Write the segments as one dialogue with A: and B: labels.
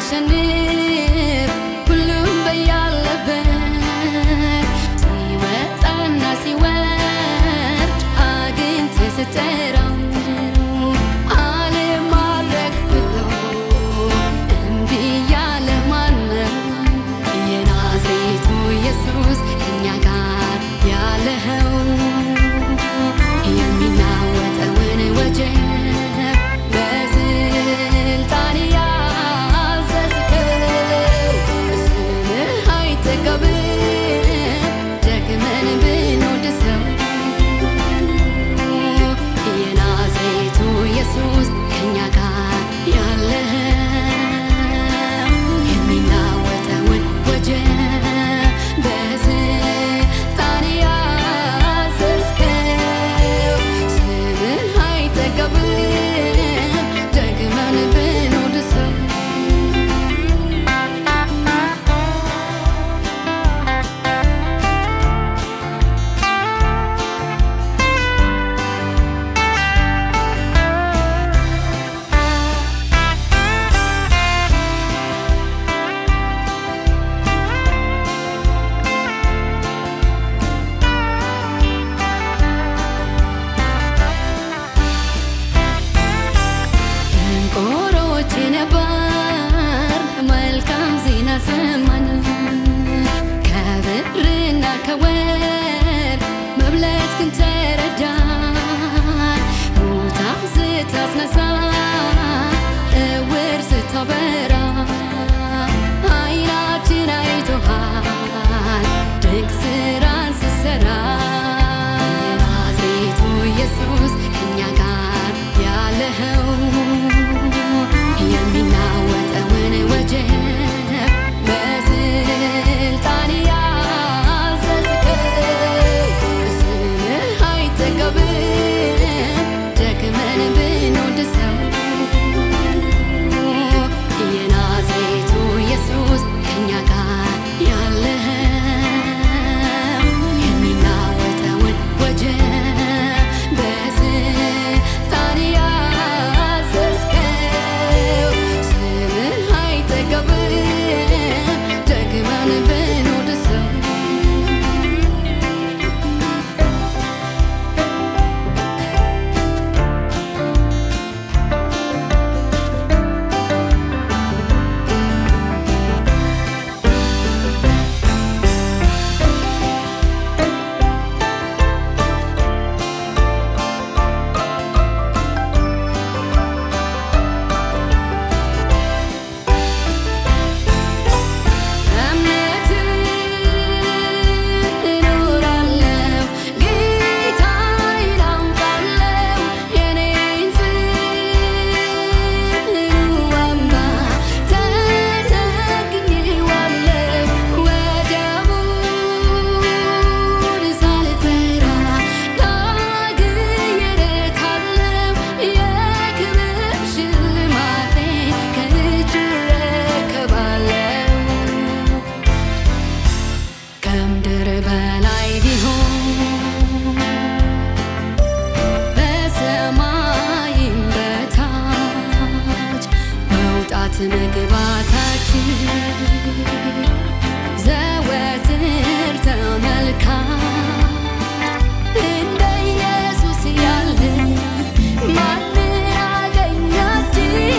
A: ሲያሸንፍ ሁሉም በያለበት ሲወጣና ሲወርድ አግኝተህ ስትጠራው አልማረክ ብሎ እምቢ ያለ ማነው? የናዝሬቱ ኢየሱስ ከእኛ ጋር ያለኸው የሚናወጠውን ወጀብ በስልጣን ያዘዝከው ስምህ አይጠገብም ደግመን ብንወድሰው የናዝሬቱ ኢየሱስ ከእኛ ጋር ያለኸው የሚናወጠውን ወጀብ በስልጣን ያዘዝከው ስምህ አይጠገብም ደግመን ብንወድሰው ደንቆሮች ነበር መልካም ዜና ሰማን ከብርና ከወርቅ መብለጥ ግን ተረዳን ሙታ ስታስነሳ እውር ስታበራ ዓይናችን አይቶሃል ድንቅ ስራን ስትሰራ የናዝሬቱ ኢየሱስ ከእኛ ጋር ያለኸው የሚናወጠውን ወጀብ በስልጣን ያዘዝከው ስምህ አይጠገብም ደግመን ብንወድሰው የናዝሬቱ ኢየሱስ ከእኛ ጋር ያለኸው የሚናወጠውን ወጀብ በስልጣን ያዘዝከው ስምህ አይጠገብም ደግመን ብንወድሰው ከምድር በላይ ቢሆን በሰማይም በታች መውጣት መግባታችን ዘወትር ተመልካች እንደ ኢየሱስ ያለ ማንን አገኛችን?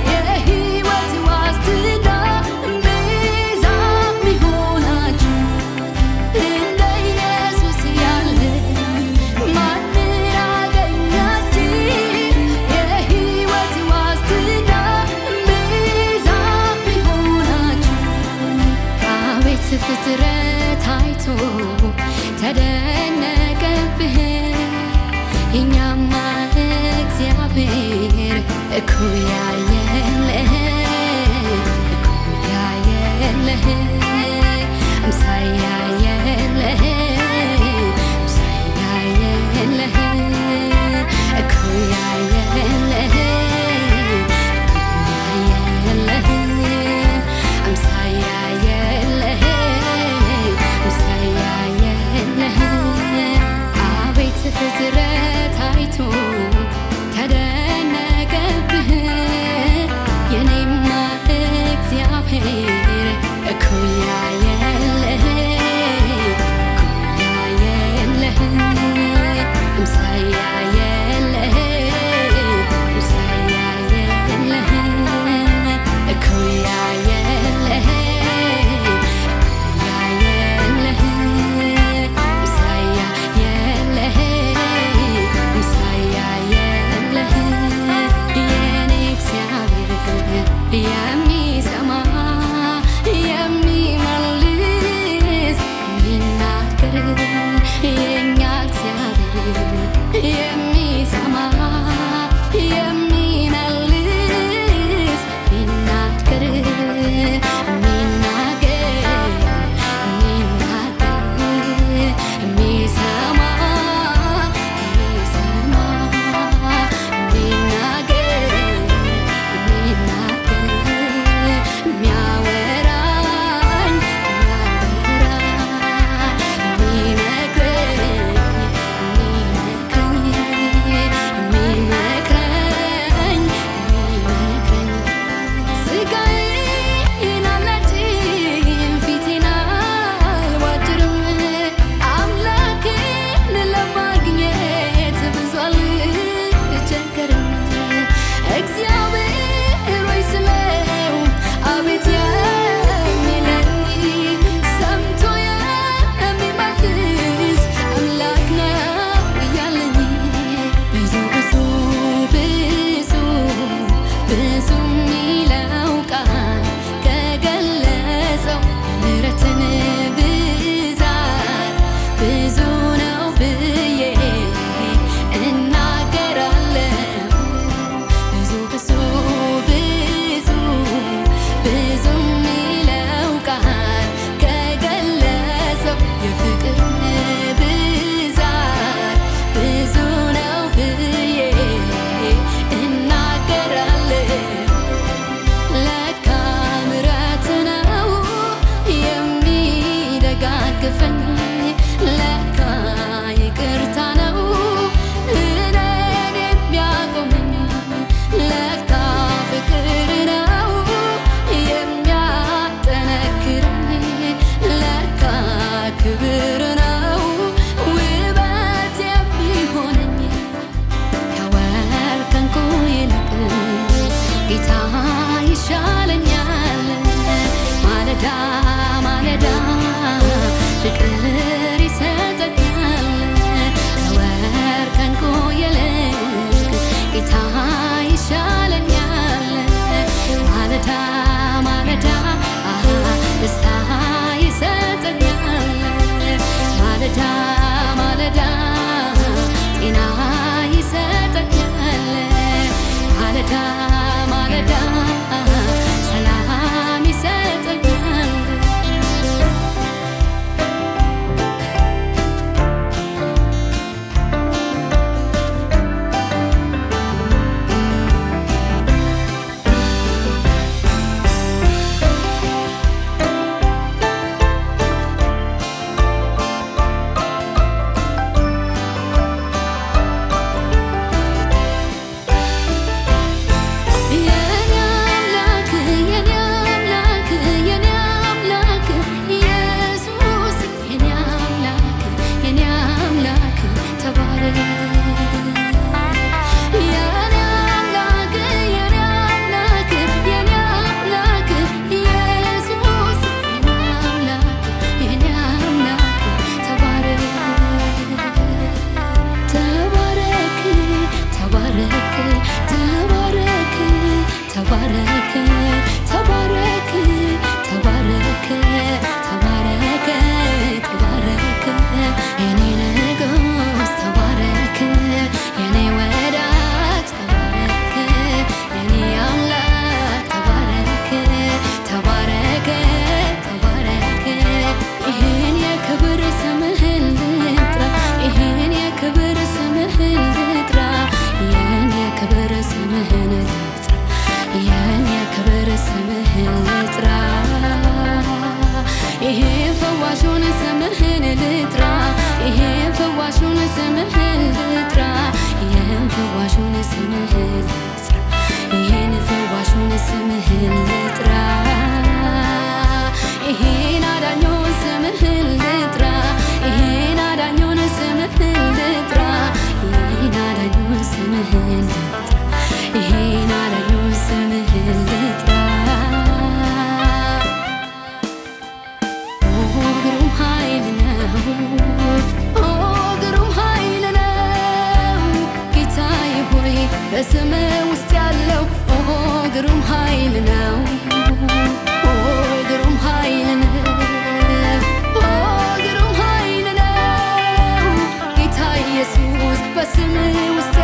A: የሕይወት ዋስትና ቤዛ ሚሆናችን እንደ ኢየሱስ ያለ ማንን አገኛችን? የሕይወት ዋስትና ቤዛ ሚሆናችን አቤት ፍጥረት አይቶ ተደነቀብህ እኛማ እግዚአብሔር እኩያ የለህ እኩያ የለህ አምሳያ የለህ አምሳያ የለህ እኩያ የለህ እኩያ የለህ አምሳያ የለህ አምሳያ የለህ አቤት ፍጥረት አይቶ ተደነቀብህ የኔማ ስምህን ልጥራ ይሄን ፈዋሹን ስምህን ልጥራ ይሄን ፈዋሹን ስምህን ልጥራ ይሄን ፈዋሹን ስምህን ልጥራ ይሄን ፈዋሹን ስምህን ልጥራ ይሄን አዳኙን ስምህን ልጥራ ይሄን አዳኙን ስምህን ልጥራ ይሄን አዳኙን ስምህን ልጥራ ይሄን አዳኙን ስምህን ልጥራ ግሩም ኃይል ነው ግሩም ኃይል ነው ጌታዬ ሆይ በስምህ ውስጥ ያለው ግሩም ኃይል ነው ግሩም ኃይል ነው ግሩም ኃይል ነው ጌታ ኢየሱስ በስምህ ውስጥ